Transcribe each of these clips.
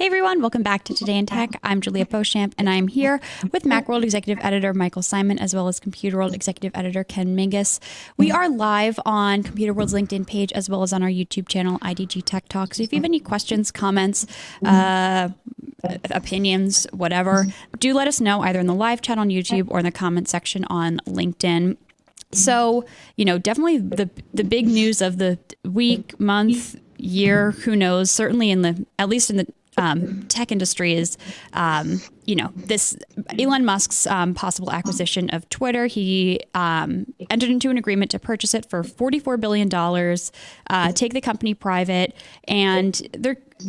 Hey everyone, welcome back to Today in Tech. I'm Julia Beauchamp, and I'm here with Macworld Executive Editor Michael Simon, as well as Computer World Executive Editor Ken Mingus. We are live on Computer World's LinkedIn page, as well as on our YouTube channel, IDG Tech Talk. So if you have any questions, comments, opinions, whatever, do let us know either in the live chat on YouTube or in the comment section on LinkedIn. So, definitely the big news of the week, month, year, who knows, certainly at least in the tech industry is, this Elon Musk's possible acquisition of Twitter. He entered into an agreement to purchase it for $44 billion, take the company private. And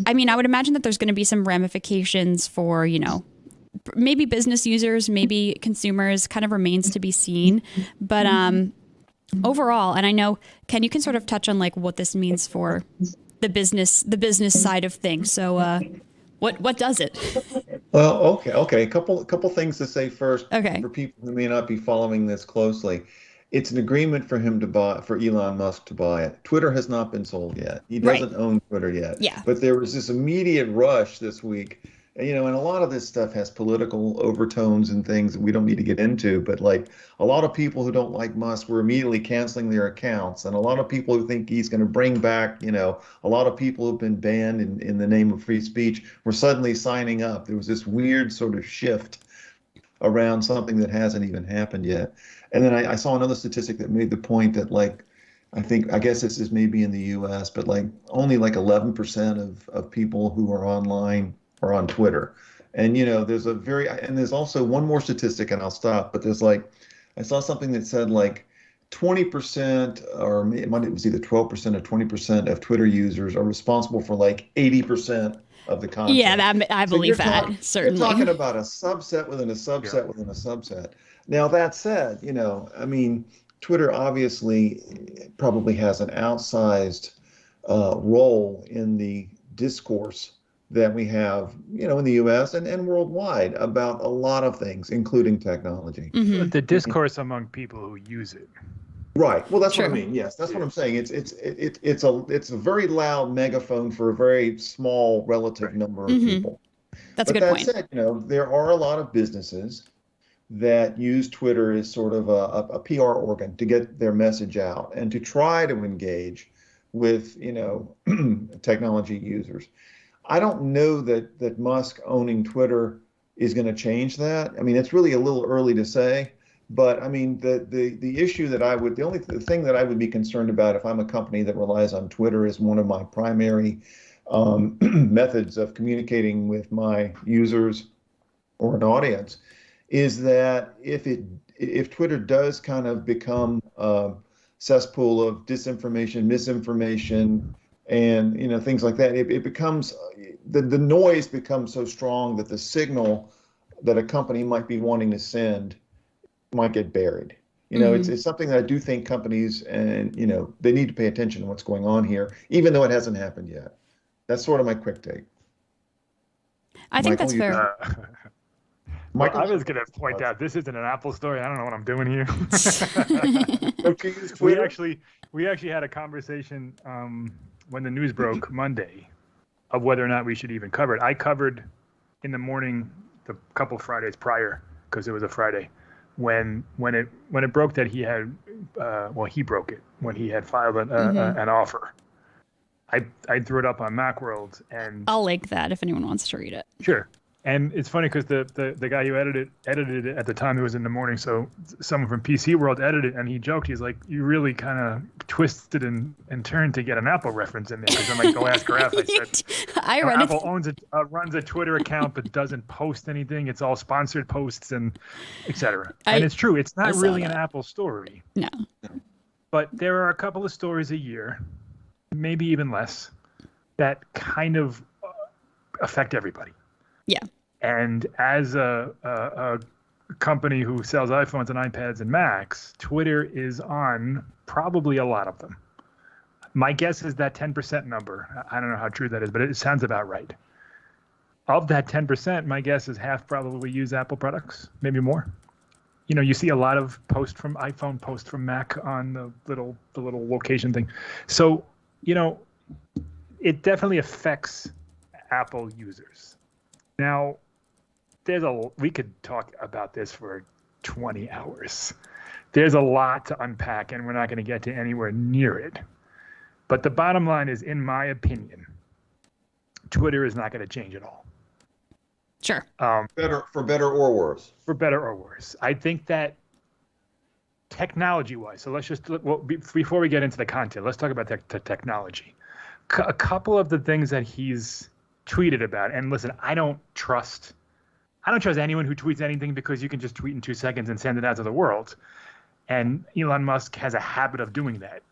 I would imagine that there's going to be some ramifications for, maybe business users, maybe consumers, kind of remains to be seen. But overall, and I know, Ken, you can sort of touch on like what this means for the business side of things. So what does it? Well, okay. A couple things to say first. Okay. For people who may not be following this closely. It's an agreement for Elon Musk to buy it. Twitter has not been sold yet. He doesn't own Twitter yet. Yeah. But there was this immediate rush this week. And a lot of this stuff has political overtones and things that we don't need to get into. But like a lot of people who don't like Musk were immediately canceling their accounts. And a lot of people who think he's going to bring back, a lot of people who've been banned in the name of free speech were suddenly signing up. There was this weird sort of shift around something that hasn't even happened yet. And then I saw another statistic that made the point that I guess this is maybe in the US, but only 11% of people who are online are on Twitter. And, there's also one more statistic and I'll stop, but I saw something that said 20%, or it was either 12% or 20% of Twitter users are responsible for 80% of the content. Yeah, I believe that, certainly. You're talking about a subset within a subset within a subset. Now, that said, Twitter obviously probably has an outsized role in the discourse that we have, in the US and worldwide about a lot of things, including technology. Mm-hmm. The discourse among people who use it. Right. Well, that's what I mean. Yes, that's what I'm saying. It's a very loud megaphone for a very small relative number of people. That's a good point. That said, there are a lot of businesses that use Twitter as sort of a PR organ to get their message out and to try to engage with, technology users. I don't know that Musk owning Twitter is going to change that. It's really a little early to say, but the issue that the thing that I would be concerned about if I'm a company that relies on Twitter as one of my primary methods of communicating with my users or an audience is that if Twitter does kind of become a cesspool of disinformation, misinformation, and things like that, it becomes the noise becomes so strong that the signal that a company might be wanting to send might get buried. It's something that I do think companies and they need to pay attention to what's going on here, even though it hasn't happened yet. That's sort of my quick take. I think that's fair. Michael, I was going to point out this isn't an Apple story. I don't know what I'm doing here. we actually had a conversation when the news broke Monday of whether or not we should even cover it. I covered in the morning the couple Fridays prior because it was a Friday when it broke that he had he broke it when he had filed an offer. I threw it up on Macworld and I'll link that if anyone wants to read it. Sure. And it's funny because the guy who edited it at the time, it was in the morning, so someone from PC World edited it, and he joked, he's like, you really kind of twisted and turned to get an Apple reference in there. Because I'm like, go ask Graf. I said, Apple runs a Twitter account but doesn't post anything. It's all sponsored posts and et cetera. And it's true. It's not really an Apple story. No. But there are a couple of stories a year, maybe even less, that kind of affect everybody. Yeah. And as a company who sells iPhones and iPads and Macs, Twitter is on probably a lot of them. My guess is that 10% number. I don't know how true that is, but it sounds about right. Of that 10%, my guess is half probably use Apple products, maybe more. You see a lot of posts from iPhone, posts from Mac on the little location thing. So, it definitely affects Apple users. Now, we could talk about this for 20 hours. There's a lot to unpack, and we're not going to get to anywhere near it. But the bottom line is, in my opinion, Twitter is not going to change at all. Sure. For better or worse. For better or worse. I think that technology-wise, so before we get into the content, let's talk about the technology. A couple of the things that he's tweeted about, and listen, I don't trust anyone who tweets anything, because you can just tweet in 2 seconds and send it out to the world. And Elon Musk has a habit of doing that.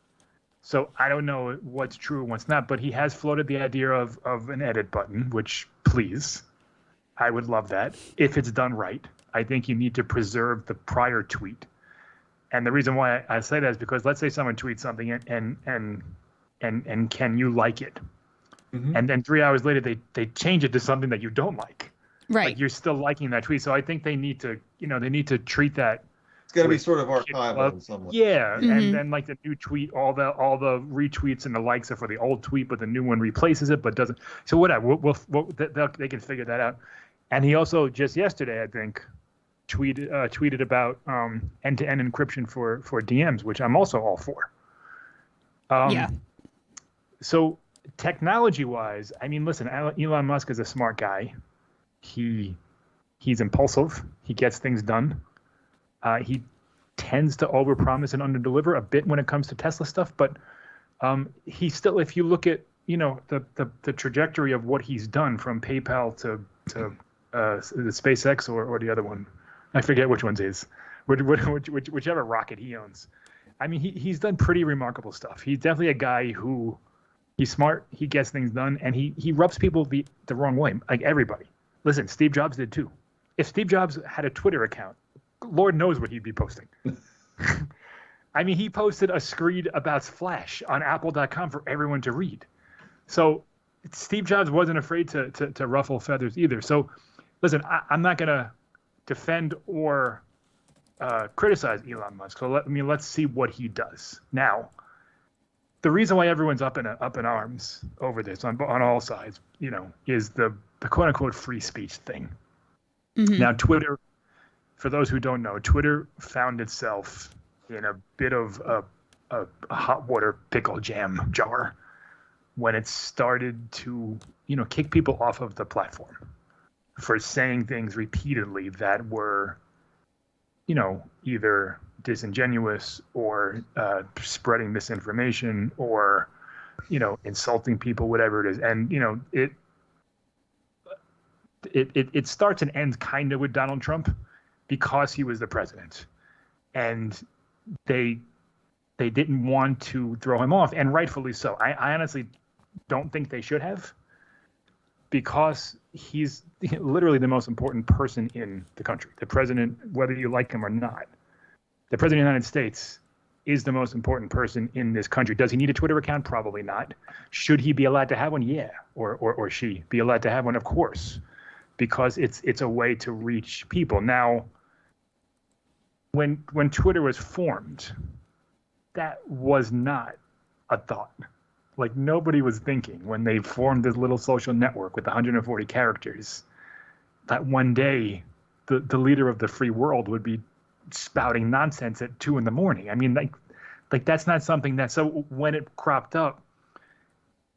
So I don't know what's true and what's not, but he has floated the idea of an edit button, which, please, I would love that if it's done right. I think you need to preserve the prior tweet. And the reason why I say that is because, let's say someone tweets something and can you like it? Mm-hmm. And then 3 hours later, they change it to something that you don't like. Right. Like, you're still liking that tweet. So I think they need to treat that. It's got to be sort of archival in some way. Yeah. Mm-hmm. And then, like, the new tweet, all the retweets and the likes are for the old tweet, but the new one replaces it, but doesn't. So whatever, they can figure that out. And he also just yesterday, I think, tweeted about end-to-end encryption for DMs, which I'm also all for. Yeah. So technology-wise, I mean, listen, Elon Musk is a smart guy. He's impulsive. He gets things done. He tends to overpromise and underdeliver a bit when it comes to Tesla stuff, but he still, if you look at the trajectory of what he's done from PayPal to the SpaceX or the other one, I forget which one's his, whichever rocket he owns. I mean, he's done pretty remarkable stuff. He's definitely a guy who, he's smart, he gets things done, and he rubs people the wrong way, like everybody. Listen, Steve Jobs did too. If Steve Jobs had a Twitter account, Lord knows what he'd be posting. I mean, he posted a screed about Flash on Apple.com for everyone to read. So Steve Jobs wasn't afraid to ruffle feathers either. So listen, I'm not going to defend or criticize Elon Musk. So let's see what he does. Now, the reason why everyone's up in arms over this on all sides, is the quote unquote free speech thing. Mm-hmm. Now, Twitter, for those who don't know, Twitter found itself in a bit of a hot water pickle jam jar when it started to, kick people off of the platform for saying things repeatedly that were, either disingenuous or spreading misinformation or, insulting people, whatever it is. And, it starts and ends kind of with Donald Trump because he was the president. And they didn't want to throw him off, and rightfully so. I honestly don't think they should have, because he's literally the most important person in the country. The president, whether you like him or not, the president of the United States is the most important person in this country. Does he need a Twitter account? Probably not. Should he be allowed to have one? Yeah. Or she be allowed to have one? Of course, because it's a way to reach people. Now, when Twitter was formed, that was not a thought. Like, nobody was thinking when they formed this little social network with 140 characters that one day the leader of the free world would be spouting nonsense at 2 a.m. I mean, like that's not something that, so when it cropped up,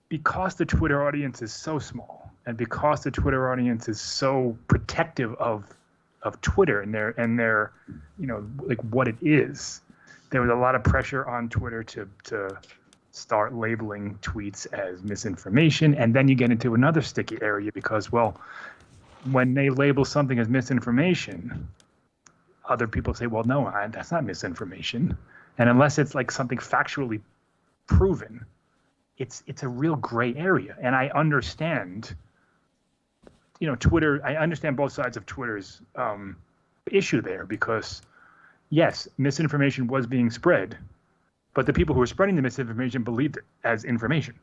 because the Twitter audience is so small and because the Twitter audience is so protective of Twitter and their like what it is, there was a lot of pressure on Twitter to start labeling tweets as misinformation. And then you get into another sticky area because, well, when they label something as misinformation, other people say, well, no, that's not misinformation. And unless it's like something factually proven, it's a real gray area. And I understand, Twitter, I understand both sides of Twitter's issue there, because yes, misinformation was being spread, but the people who were spreading the misinformation believed it as information.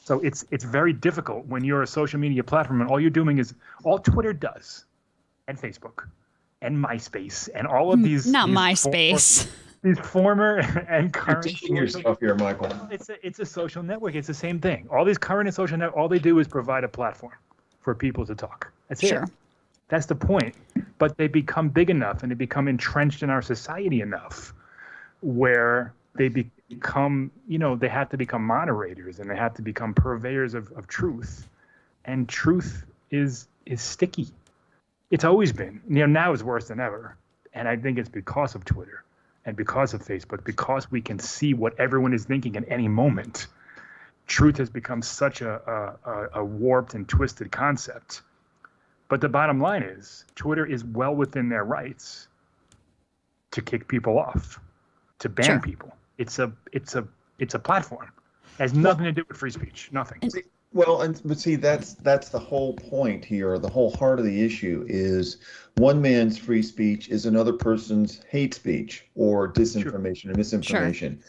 So it's very difficult when you're a social media platform and all you're doing is, all Twitter does, and Facebook, and MySpace, and all of these— Not MySpace. These former and current— You're teaching yourself here, Michael. It's a social network. It's the same thing. All these current and social networks, all they do is provide a platform for people to talk. That's Sure. it. That's the point. But they become big enough and they become entrenched in our society enough where they become, they have to become moderators and they have to become purveyors of truth. And truth is sticky. It's always been. Now it's worse than ever. And I think it's because of Twitter and because of Facebook, because we can see what everyone is thinking at any moment. Truth has become such a warped and twisted concept. But the bottom line is Twitter is well within their rights to kick people off, to ban Sure. people. It's a platform. It has nothing to do with free speech. Nothing. Well, but see, that's the whole point here. The whole heart of the issue is one man's free speech is another person's hate speech or disinformation or misinformation.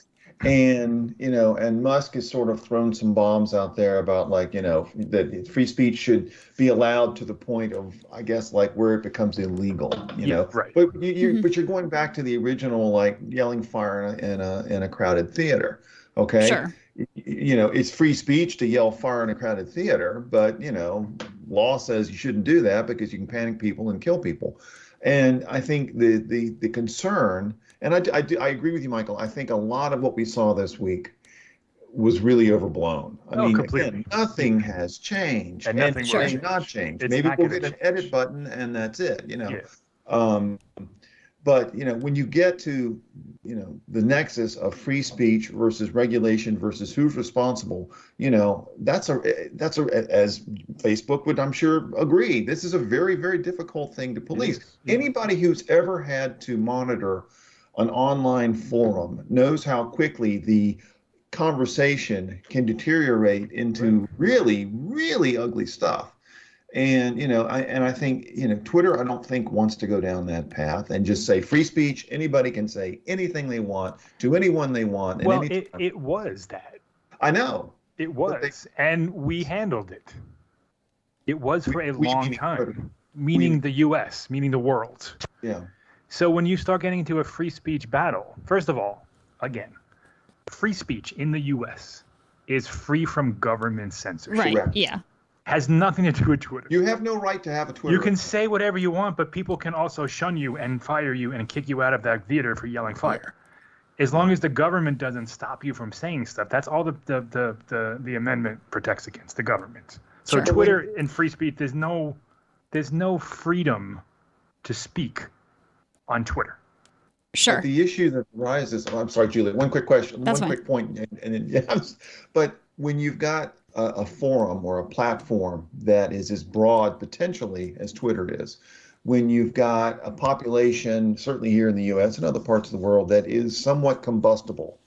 And, and Musk has sort of thrown some bombs out there about that free speech should be allowed to the point of, I guess, where it becomes illegal, Right. But you're going back to the original, yelling fire in a crowded theater. Okay. Sure. It's free speech to yell fire in a crowded theater, but, law says you shouldn't do that because you can panic people and kill people. And I think the concern, and I agree with you, Michael, I think a lot of what we saw this week was really overblown. I mean, completely. again, nothing has changed. And nothing will may change. not change. It's Maybe not we'll gonna get an change. edit button and that's it, Yeah. But when you get to the nexus of free speech versus regulation versus who's responsible, that's as Facebook would, I'm sure, agree. This is a very, very difficult thing to police. Yeah. Anybody who's ever had to monitor an online forum knows how quickly the conversation can deteriorate into really, really ugly stuff. And, I think, Twitter, I don't think wants to go down that path and just say free speech. Anybody can say anything they want to anyone they want. And Well, it was that. I know. It was. And we handled it. It was for a long meaning time. Twitter. Meaning the U.S., meaning the world. Yeah. So when you start getting into a free speech battle, first of all, again, free speech in the U.S. is free from government censorship. Right. Correct. Yeah. Has nothing to do with Twitter. You have no right to have a Twitter. You can say whatever you want, but people can also shun you and fire you and kick you out of that theater for yelling fire. As long as the government doesn't stop you from saying stuff, that's all the amendment protects against, the government. So Sure. Twitter and free speech, there's no freedom to speak on Twitter. Sure. But the issue that arises, I'm sorry, Julie, one quick question, That's one fine. quick point, and then, yes, but when you've got a forum or a platform that is as broad potentially as Twitter is, when you've got a population, certainly here in the US and other parts of the world, that is somewhat combustible,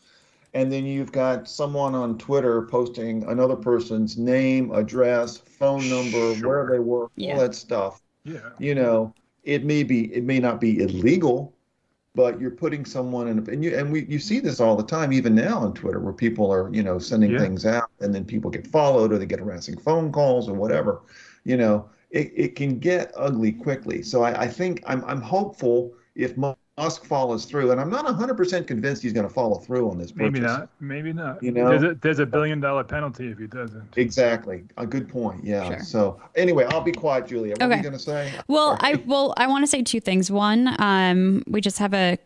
and then you've got someone on Twitter posting another person's name, address, phone number, Sure. where they work, Yeah. all that stuff, Yeah. it may not be illegal, but you're putting someone in, and you see this all the time, even now on Twitter, where people are, sending Yeah. things out, and then people get followed, or they get harassing phone calls, or whatever. It can get ugly quickly. So I think I'm hopeful if Musk follows through, and I'm not 100% convinced he's going to follow through on this purchase. Maybe not. You know? There's $1 billion penalty if he doesn't. Exactly. A good point. Yeah. Sure. So anyway, I'll be quiet, Julia. What were Okay. you going to say? Well, Sorry. I want to say two things. One, we just have a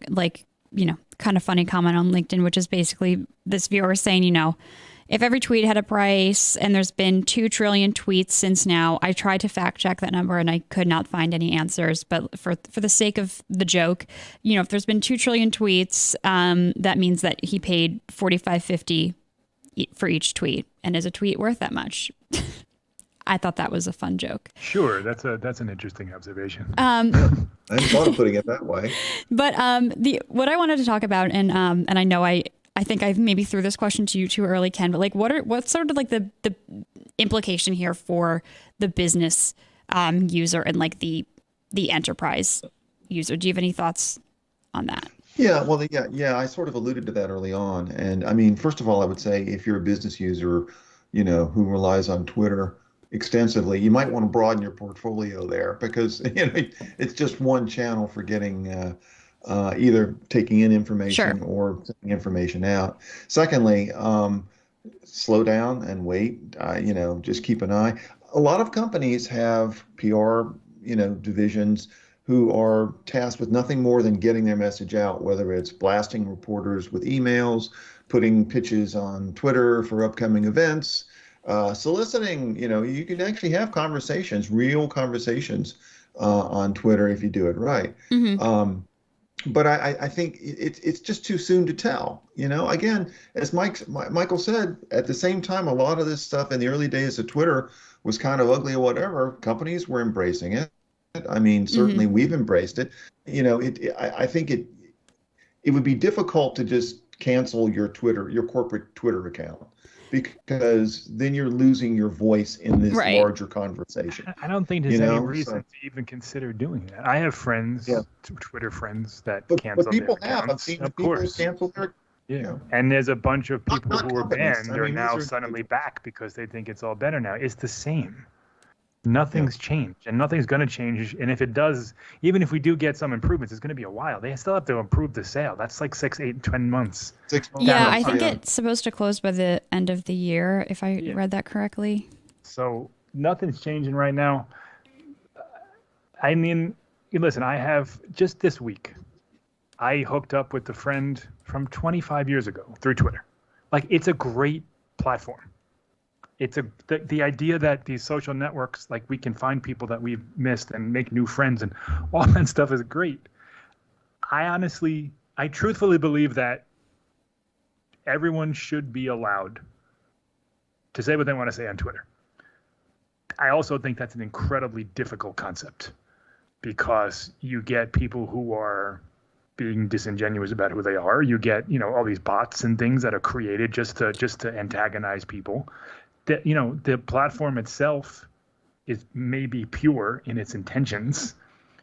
kind of funny comment on LinkedIn, which is basically this viewer saying, if every tweet had a price and there's been 2 trillion tweets since now, I tried to fact check that number and I could not find any answers. But for the sake of the joke, if there's been 2 trillion tweets, that means that he paid $45.50 for each tweet. And is a tweet worth that much? I thought that was a fun joke. Sure, that's an interesting observation. I hadn't thought of putting it that way. But what I wanted to talk about, and I know I think I maybe threw this question to you too early, Ken, but what's sort of the implication here for the business user and the enterprise user? Do you have any thoughts on that? Yeah, well, yeah, I sort of alluded to that early on. And I mean, first of all, I would say if you're a business user, who relies on Twitter extensively, you might want to broaden your portfolio there, because it's just one channel for getting either taking in information Sure. or sending information out. Secondly, slow down and wait. Just keep an eye. a lot of companies have PR, divisions who are tasked with nothing more than getting their message out, whether it's blasting reporters with emails, putting pitches on Twitter for upcoming events, soliciting, you can actually have conversations, real conversations on Twitter if you do it right. Hmm. But I think it's just too soon to tell. Again, as Michael said, at the same time, a lot of this stuff in the early days of Twitter was kind of ugly or whatever. Companies were embracing it. I mean, certainly Hmm. we've embraced it. I think it would be difficult to just cancel your corporate Twitter account, because then you're losing your voice in this Right. larger conversation. I don't think there's You any know, reason so to even consider doing that. I have friends, yeah. Twitter friends, that But cancel their people have. I've accounts. seen Of people course. cancel their. Yeah. And there's a bunch of people Not who were companies. banned I are mean, now these are suddenly individuals. back because they think it's all better now. It's the same. Nothing's changed, and nothing's going to change. And if it does, even if we do get some improvements, it's going to be a while. They still have to improve the sale. That's like 6, 8, 10 months. 6 months. Yeah, the I think Yeah. it's supposed to close by the end of the year, if I Yeah. read that correctly. So nothing's changing right now. I mean, listen, I have just this week, I hooked up with a friend from 25 years ago through Twitter. Like, it's a great platform. It's the idea that these social networks, like, we can find people that we've missed and make new friends and all that stuff is great. I truthfully believe that everyone should be allowed to say what they want to say on Twitter. I also think that's an incredibly difficult concept, because you get people who are being disingenuous about who they are. You get, all these bots and things that are created just to antagonize people. That, the platform itself is maybe pure in its intentions.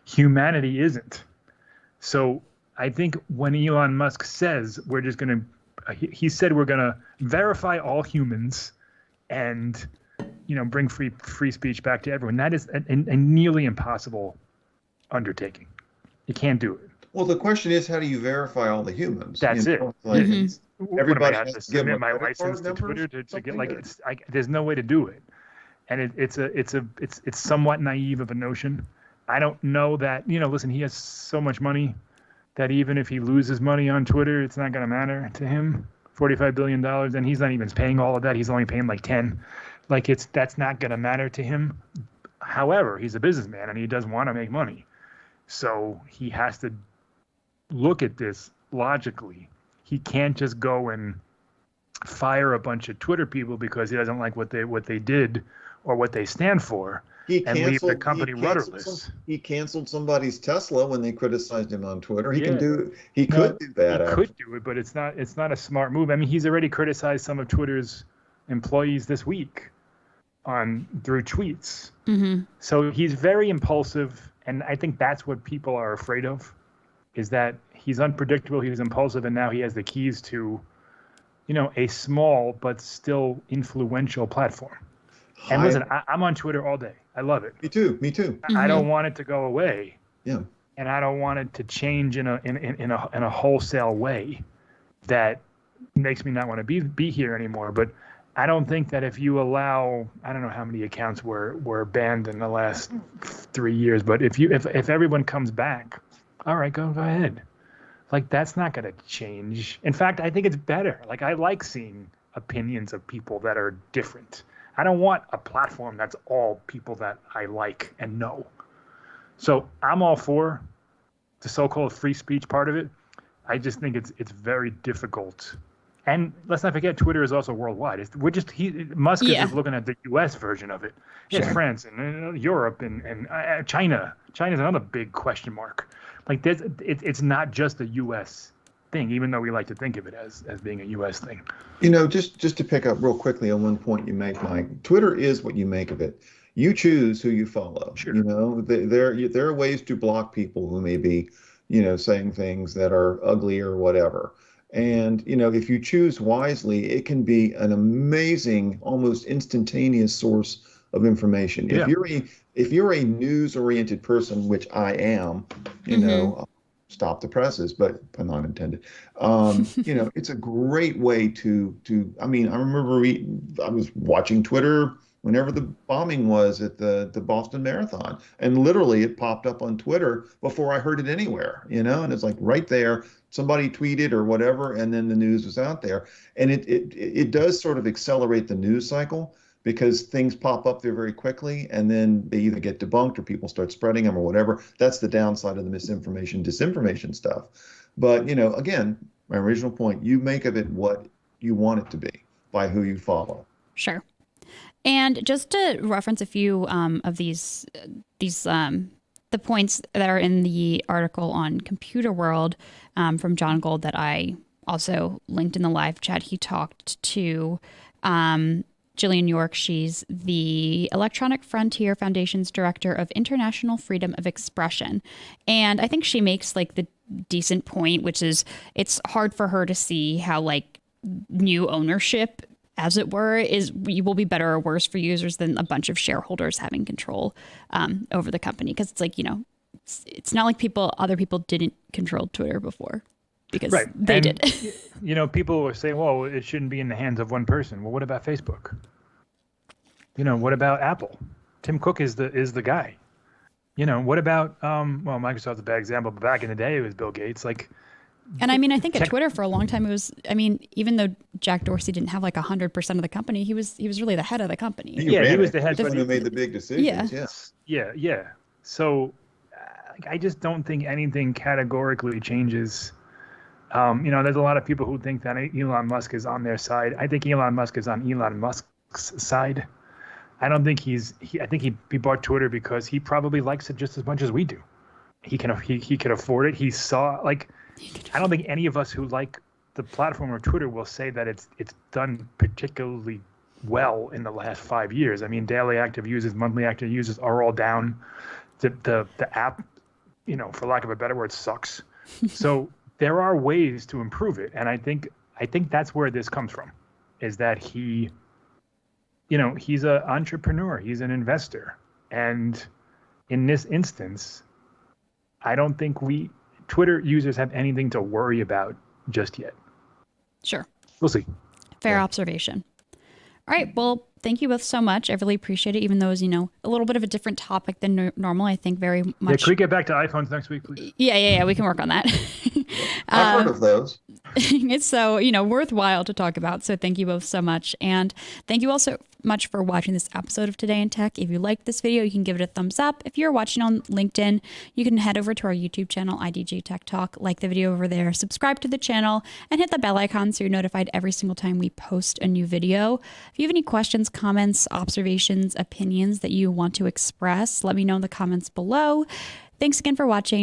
Humanity isn't. So I think when Elon Musk says we're just going to, he said we're going to verify all humans and, bring free speech back to everyone. That is a nearly impossible undertaking. You can't do it. Well, the question is, how do you verify all the humans? That's it. Like, Mhm. Everybody have has to to give submit them a my credit card license to number or Twitter to get something? like there's no way to do it, and it's somewhat naive of a notion. I don't know that, listen, he has so much money that even if he loses money on Twitter, it's not going to matter to him. $45 billion, and he's not even paying all of that. He's only paying like 10. Like, that's not going to matter to him. However, he's a businessman and he does want to make money, so he has to look at this logically. He can't just go and fire a bunch of Twitter people because he doesn't like what they did or what they stand for, and leave the company rudderless. He canceled somebody's Tesla when they criticized him on Twitter. He Yeah. could do that. He could do it, but it's not a smart move. I mean, he's already criticized some of Twitter's employees this week through tweets. Hmm. So he's very impulsive, and I think that's what people are afraid of, is that he's unpredictable, he's impulsive, and now he has the keys to, a small but still influential platform. And listen, I'm on Twitter all day. I love it. Me too. I don't want it to go away. Yeah. And I don't want it to change in a wholesale way that makes me not want to be here anymore. But I don't think that if you allow, I don't know how many accounts were banned in the last 3 years, but if everyone comes back, all right, go ahead. Like, that's not going to change. In fact, I think it's better. Like, I like seeing opinions of people that are different. I don't want a platform that's all people that I like and know. So I'm all for the so-called free speech part of it. I just think it's very difficult. And let's not forget, Twitter is also worldwide. Musk is Yeah. just looking at the U.S. version of it. It's Sure. France and Europe and China. China's another big question mark. Like, it's not just a U.S. thing, even though we like to think of it as being a U.S. thing. Just to pick up real quickly on one point you make, Mike. Twitter is what you make of it. You choose who you follow. Sure. There are ways to block people who may be, saying things that are ugly or whatever. And, if you choose wisely, it can be an amazing, almost instantaneous source of information. Yeah. If you're a news-oriented person, which I am, stop the presses, but pun not intended. It's a great way to. I mean, I remember I was watching Twitter whenever the bombing was at the Boston Marathon. And literally it popped up on Twitter before I heard it anywhere, and it's like right there, somebody tweeted or whatever, and then the news was out there. And it does sort of accelerate the news cycle because things pop up there very quickly, and then they either get debunked or people start spreading them or whatever. That's the downside of the misinformation, disinformation stuff. But, again, my original point, you make of it what you want it to be by who you follow. Sure. And just to reference a few of these the points that are in the article on Computer World from John Gold that I also linked in the live chat, he talked to Jillian York. She's the Electronic Frontier Foundation's Director of International Freedom of Expression. And I think she makes like the decent point, which is it's hard for her to see how like new ownership, as it were, will be better or worse for users than a bunch of shareholders having control over the company. Because it's like, it's not like other people didn't control Twitter before. Because they did. People were saying, well, it shouldn't be in the hands of one person. Well, what about Facebook? What about Apple? Tim Cook is the guy. What about, Microsoft's a bad example, but back in the day, it was Bill Gates. And I mean, I think at Twitter for a long time, it was, even though Jack Dorsey didn't have like 100% of the company, he was really the head of the company. He was the head. He's the one who made the big decisions. Yeah. So I just don't think anything categorically changes. There's a lot of people who think that Elon Musk is on their side. I think Elon Musk is on Elon Musk's side. I don't think I think he bought Twitter because he probably likes it just as much as we do. He can afford it. He saw I don't think any of us who like the platform of Twitter will say that it's done particularly well in the last 5 years. I mean, daily active users, monthly active users are all down. The app, for lack of a better word, sucks. So there are ways to improve it, and I think that's where this comes from, is that he's an entrepreneur, he's an investor, and in this instance, I don't think Twitter users have anything to worry about just yet. Sure. We'll see. Fair observation. All right. Well, thank you both so much. I really appreciate it, even though it was, a little bit of a different topic than normal. I think very much. Can we get back to iPhones next week, please? Yeah. We can work on that. I've heard of those. It's so, worthwhile to talk about. So thank you both so much. And thank you also much for watching this episode of Today in Tech. If you liked this video, you can give it a thumbs up. If you're watching on LinkedIn, you can head over to our YouTube channel, IDG Tech Talk, like the video over there, subscribe to the channel, and hit the bell icon so you're notified every single time we post a new video. If you have any questions, comments, observations, opinions that you want to express, let me know in the comments below. Thanks again for watching.